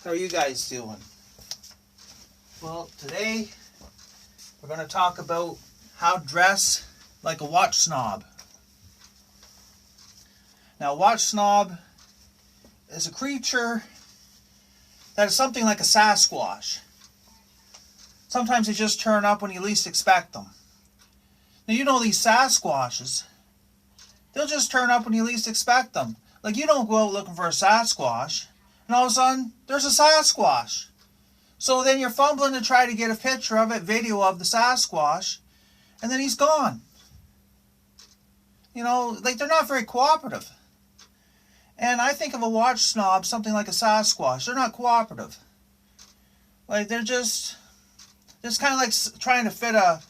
How are you guys doing? Well, today we're going to talk about how to dress like a watch snob. Now, a watch snob is a creature that is something like a Sasquatch. Sometimes they just turn up when you least expect them. Now, you know these Sasquatches, they'll just turn up when you least expect them. Like, you don't go out looking for a Sasquatch, and all of a sudden, there's a Sasquatch. So then you're fumbling to try to get a picture of it, video of the Sasquatch, and then he's gone. You know, like, they're not very cooperative. And I think of a watch snob, something like a Sasquatch. They're not cooperative. Like, they're just kind of like trying to fit a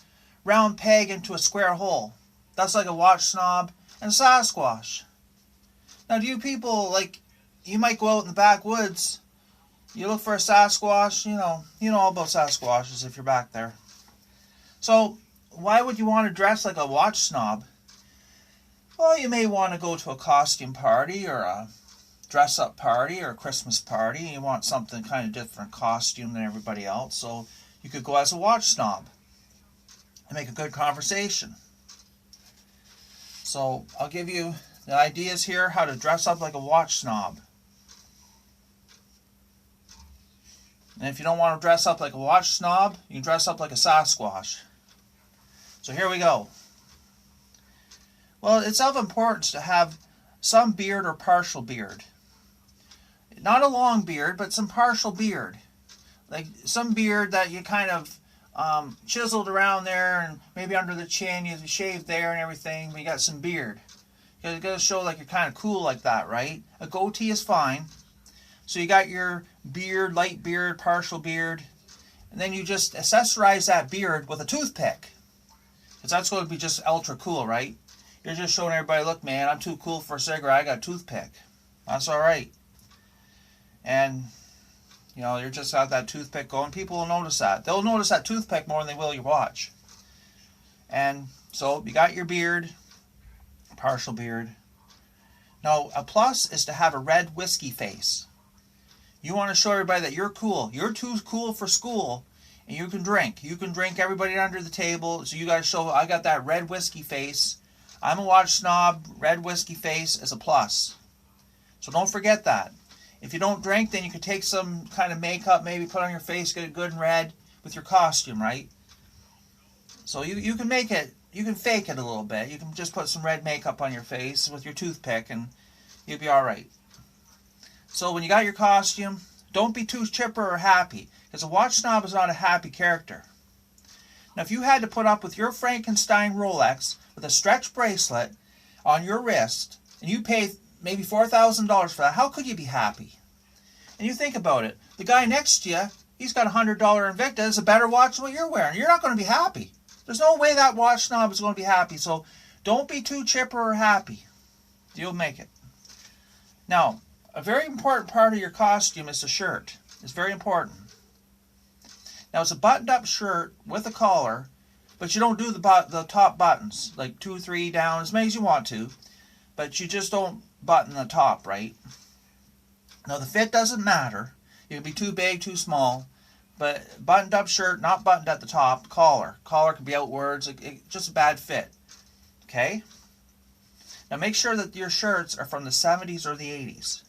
round peg into a square hole. That's like a watch snob and a Sasquatch. Now, do you people, like, you might go out in the backwoods, you look for a Sasquatch, you know all about Sasquatches if you're back there. So, why would you want to dress like a watch snob? Well, you may want to go to a costume party or a dress-up party or a Christmas party. You want something kind of different costume than everybody else, so you could go as a watch snob and make a good conversation. So, I'll give you the ideas here how to dress up like a watch snob. And if you don't want to dress up like a watch snob, you can dress up like a Sasquatch. So here we go. Well, it's of importance to have some beard or partial beard. Not a long beard, but some partial beard. Like some beard that you kind of chiseled around there, and maybe under the chin, you shaved there and everything, but you got some beard. You gotta show like you're kind of cool like that, right? A goatee is fine. So you got your beard, light beard, partial beard, and then you just accessorize that beard with a toothpick. Because that's going to be just ultra cool, right? You're just showing everybody, look man, I'm too cool for a cigarette, I got a toothpick. That's alright. And, you know, you're just got that toothpick going, people will notice that. They'll notice that toothpick more than they will your watch. And so you got your beard, partial beard. Now, a plus is to have a red whiskey face. You want to show everybody that you're cool. You're too cool for school, and you can drink. You can drink everybody under the table, so you got to show, I got that red whiskey face. I'm a watch snob. Red whiskey face is a plus. So don't forget that. If you don't drink, then you can take some kind of makeup, maybe put on your face, get it good and red with your costume, right? So you can make it, you can fake it a little bit. You can just put some red makeup on your face with your toothpick, and you'll be all right. So when you got your costume, don't be too chipper or happy, because a watch snob is not a happy character. Now, if you had to put up with your Frankenstein Rolex with a stretch bracelet on your wrist, and you pay maybe $4,000 for that, how could you be happy? And you think about it. The guy next to you, he's got a $100 Invicta. It's a better watch than what you're wearing. You're not going to be happy. There's no way that watch snob is going to be happy. So don't be too chipper or happy. You'll make it. Now, a very important part of your costume is the shirt. It's very important. Now, it's a buttoned-up shirt with a collar, but you don't do the top buttons, like 2 or 3 down, as many as you want to, but you just don't button the top, right? Now, the fit doesn't matter. You can be too big, too small, but buttoned-up shirt, not buttoned at the top, collar. Collar can be outwards, just a bad fit, okay? Now, make sure that your shirts are from the 70s or the 80s.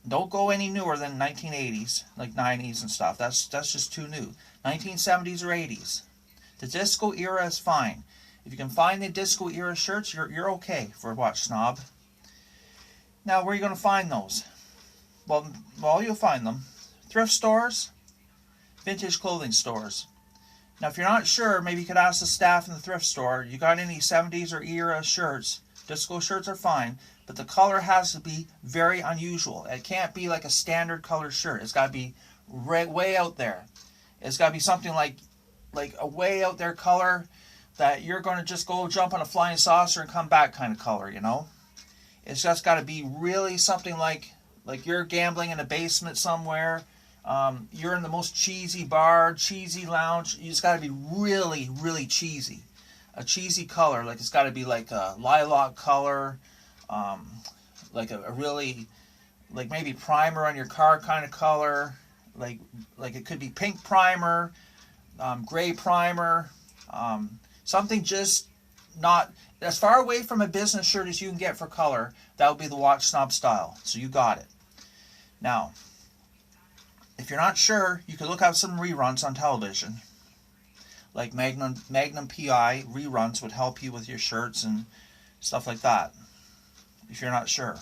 Don't go any newer than 1980s, like 90s and stuff. That's just too new. 1970s or 80s. The disco era is fine. If you can find the disco era shirts, you're okay for a watch snob. Now, where are you going to find those? Well, you'll find them. Thrift stores, vintage clothing stores. Now, if you're not sure, maybe you could ask the staff in the thrift store, you got any 70s or era shirts? Disco shirts are fine, but the color has to be very unusual. It can't be like a standard color shirt. It's got to be way out there. It's got to be something like a way out there color that you're going to just go jump on a flying saucer and come back kind of color, you know? It's just got to be really something like you're gambling in a basement somewhere. You're in the most cheesy bar, cheesy lounge. You just got to be really, really cheesy. A cheesy color, like it's got to be like a lilac color, like a really like maybe primer on your car kind of color, like it could be pink primer, gray primer, something just not as far away from a business shirt as you can get for color. That would be the Watch Snob style. So you got it. Now, if you're not sure, you could look up some reruns on television. Like Magnum PI reruns would help you with your shirts and stuff like that, if you're not sure.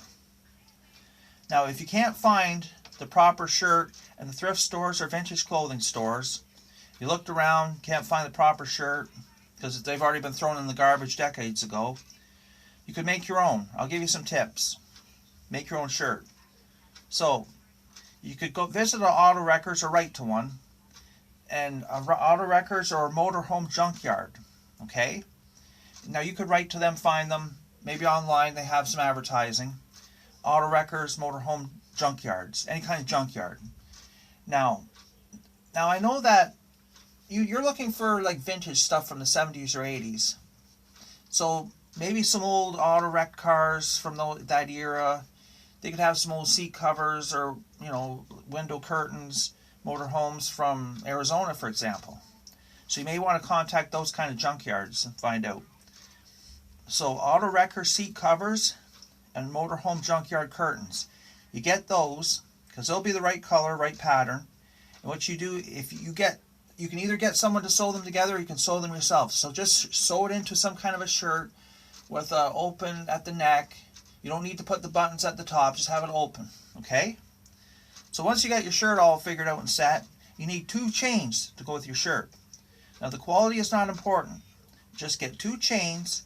Now, if you can't find the proper shirt in the thrift stores or vintage clothing stores, you looked around, can't find the proper shirt because they've already been thrown in the garbage decades ago, you could make your own. I'll give you some tips. Make your own shirt. So, you could go visit an auto wreckers or write to one, and auto wreckers or a motorhome junkyard. Okay? Now, you could write to them, find them, maybe online they have some advertising. Auto wreckers, motorhome junkyards, any kind of junkyard. Now I know that you're looking for like vintage stuff from the 70s or 80s. So maybe some old auto wreck cars from that era. They could have some old seat covers or, window curtains, motorhomes from Arizona, for example. So you may want to contact those kind of junkyards and find out. So auto wrecker seat covers and motorhome junkyard curtains. You get those because they'll be the right color, right pattern. And what you do, you can either get someone to sew them together or you can sew them yourself. So just sew it into some kind of a shirt with open at the neck. You don't need to put the buttons at the top, just have it open, okay? So once you got your shirt all figured out and set, you need 2 chains to go with your shirt. Now the quality is not important. Just get 2 chains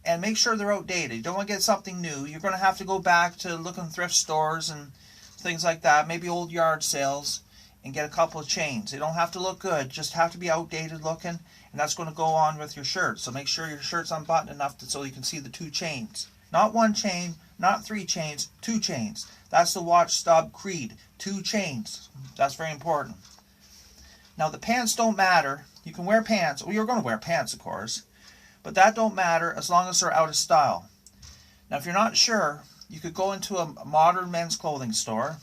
and make sure they're outdated. You don't want to get something new. You're going to have to go back to look in thrift stores and things like that, maybe old yard sales, and get a couple of chains. They don't have to look good, just have to be outdated looking, and that's going to go on with your shirt. So make sure your shirt's unbuttoned enough so you can see the 2 chains. Not 1 chain, not 3 chains, 2 chains. That's the Watch Snob creed. 2 chains. That's very important. Now the pants don't matter. You can wear pants. Well, you're going to wear pants, of course. But that don't matter as long as they're out of style. Now if you're not sure, you could go into a modern men's clothing store,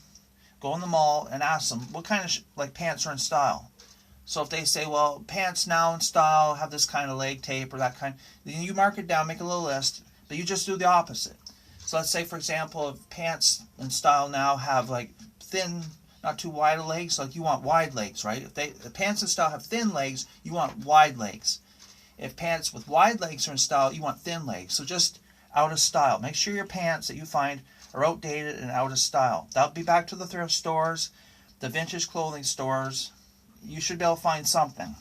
go in the mall and ask them what kind of pants are in style. So if they say, well, pants now in style have this kind of leg tape or that kind, then you mark it down, make a little list, but you just do the opposite. So let's say, for example, if pants in style now have thin, not too wide legs, you want wide legs, right? If pants in style have thin legs, you want wide legs. If pants with wide legs are in style, you want thin legs. So just out of style. Make sure your pants that you find are outdated and out of style. That'll be back to the thrift stores, the vintage clothing stores. You should be able to find something.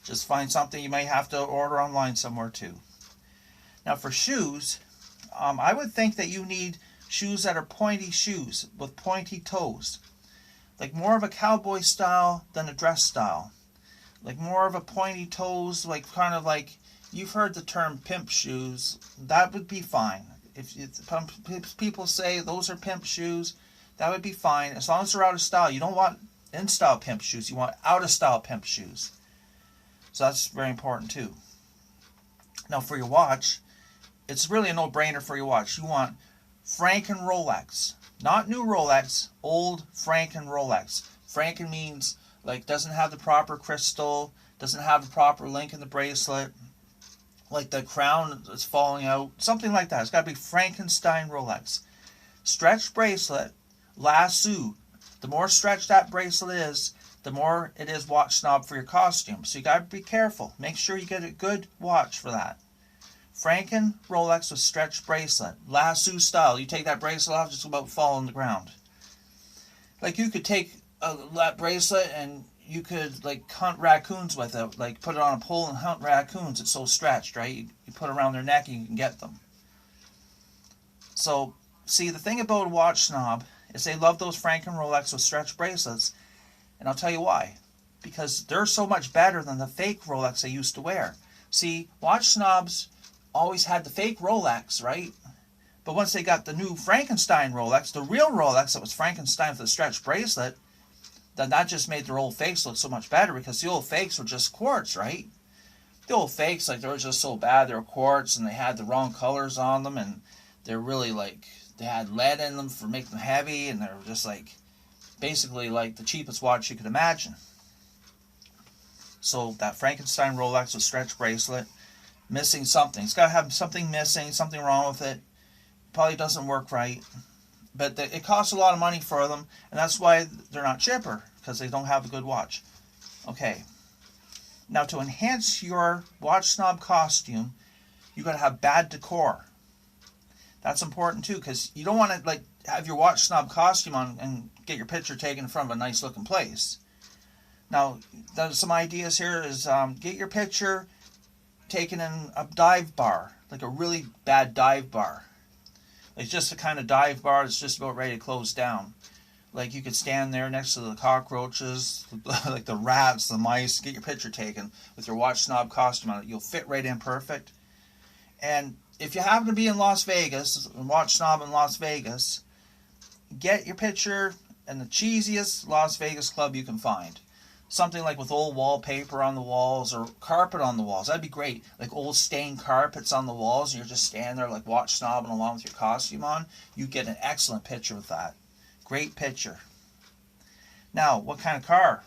Just find something. You may have to order online somewhere too. Now for shoes, I would think that you need shoes that are pointy shoes with pointy toes. Like more of a cowboy style than a dress style. Like more of a pointy toes, you've heard the term pimp shoes. That would be fine. If people say those are pimp shoes, that would be fine as long as they're out of style. You don't want in-style pimp shoes. You want out-of-style pimp shoes. So that's very important too. Now for your watch, it's really a no-brainer for your watch. You want Franken Rolex. Not new Rolex, old Franken Rolex. Franken means doesn't have the proper crystal, doesn't have the proper link in the bracelet, the crown is falling out, something like that. It's got to be Frankenstein Rolex. Stretch bracelet, lasso. The more stretched that bracelet is, the more it is Watch Snob for your costume. So you got to be careful. Make sure you get a good watch for that. Franken Rolex with stretch bracelet, lasso style. You take that bracelet off, just about fall on the ground. You could take that bracelet and you could hunt raccoons with it, put it on a pole and hunt raccoons. It's so stretched, right? You put it around their neck and you can get them. So see, the thing about Watch Snob is they love those Franken Rolex with stretch bracelets, and I'll tell you why. Because they're so much better than the fake Rolex they used to wear. See, Watch Snobs always had the fake Rolex, right? But once they got the new Frankenstein Rolex, the real Rolex that was Frankenstein with the stretch bracelet, then that just made their old fakes look so much better, because the old fakes were just quartz, right? The old fakes, they were just so bad. They were quartz and they had the wrong colors on them, and they're really they had lead in them for making them heavy, and they're just like basically like the cheapest watch you could imagine. So that Frankenstein Rolex with stretch bracelet, missing something. It's got to have something missing, something wrong with it. Probably doesn't work right. But it costs a lot of money for them, and that's why they're not cheaper, because they don't have a good watch. Okay. Now, to enhance your Watch Snob costume, you got to have bad decor. That's important too, because you don't want to like have your Watch Snob costume on and get your picture taken in front of a nice looking place. Now, there's some ideas here is get your picture taken in a dive bar, like a really bad dive bar. It's just a kind of dive bar that's just about ready to close down. Like you could stand there next to the cockroaches, like the rats, the mice, get your picture taken with your Watch Snob costume on it. You'll fit right in perfect. And if you happen to be in Las Vegas, Watch Snob in Las Vegas, get your picture in the cheesiest Las Vegas club you can find. Something like with old wallpaper on the walls or carpet on the walls. That'd be great. Like old stained carpets on the walls, and you're just standing there like Watch Snobbing along with your costume on. You get an excellent picture with that. Great picture. Now, what kind of car?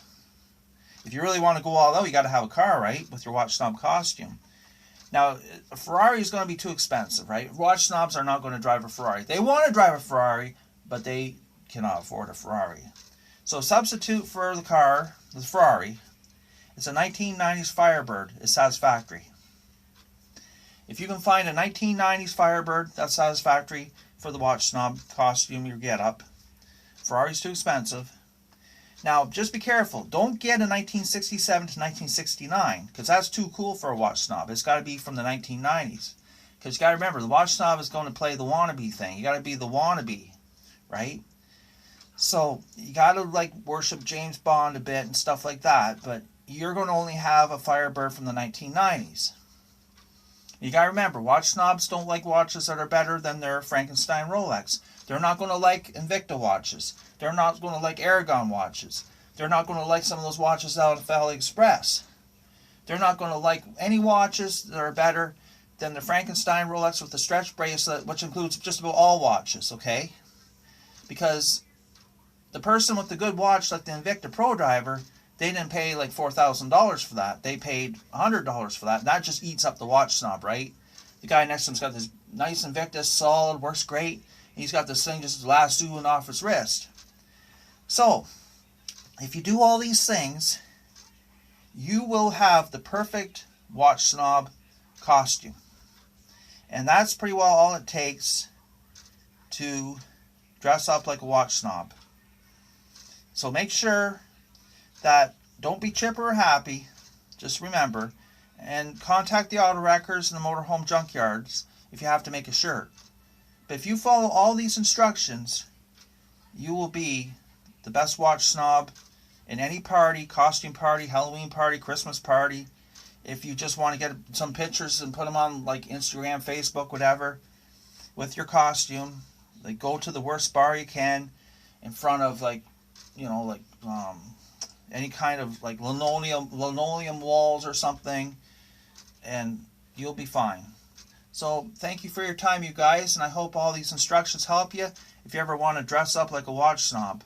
If you really want to go all out, you got to have a car, right? With your Watch Snob costume. Now, a Ferrari is going to be too expensive, right? Watch Snobs are not going to drive a Ferrari. They want to drive a Ferrari, but they cannot afford a Ferrari. So substitute for the car, the Ferrari. It's a 1990s Firebird. It's satisfactory. If you can find a 1990s Firebird, that's satisfactory for the Watch Snob costume, your get-up. Ferrari's too expensive. Now, just be careful. Don't get a 1967 to 1969, because that's too cool for a Watch Snob. It's got to be from the 1990s. Because you got to remember, the Watch Snob is going to play the wannabe thing. You got to be the wannabe, right? So, you got to like worship James Bond a bit and stuff like that, but you're going to only have a Firebird from the 1990s. You got to remember, Watch Snobs don't like watches that are better than their Frankenstein Rolex. They're not going to like Invicta watches. They're not going to like Aragon watches. They're not going to like some of those watches out of AliExpress. They're not going to like any watches that are better than the Frankenstein Rolex with the stretch bracelet, which includes just about all watches, okay? Because the person with the good watch, like the Invicta Pro Driver, they didn't pay like $4,000 for that. They paid $100 for that. And that just eats up the Watch Snob, right? The guy next to him's got this nice Invicta, solid, works great. He's got this thing just lassoing off his wrist. So, if you do all these things, you will have the perfect Watch Snob costume. And that's pretty well all it takes to dress up like a Watch Snob. So make sure that don't be chipper or happy, just remember, and contact the auto wreckers and the motorhome junkyards if you have to make a shirt. But if you follow all these instructions, you will be the best Watch Snob in any party, costume party, Halloween party, Christmas party. If you just want to get some pictures and put them on like Instagram, Facebook, whatever, with your costume, like go to the worst bar you can in front of like, you know, like any kind of like linoleum walls or something, and you'll be fine. So thank you for your time, you guys, and I hope all these instructions help you if you ever want to dress up like a Watch Snob.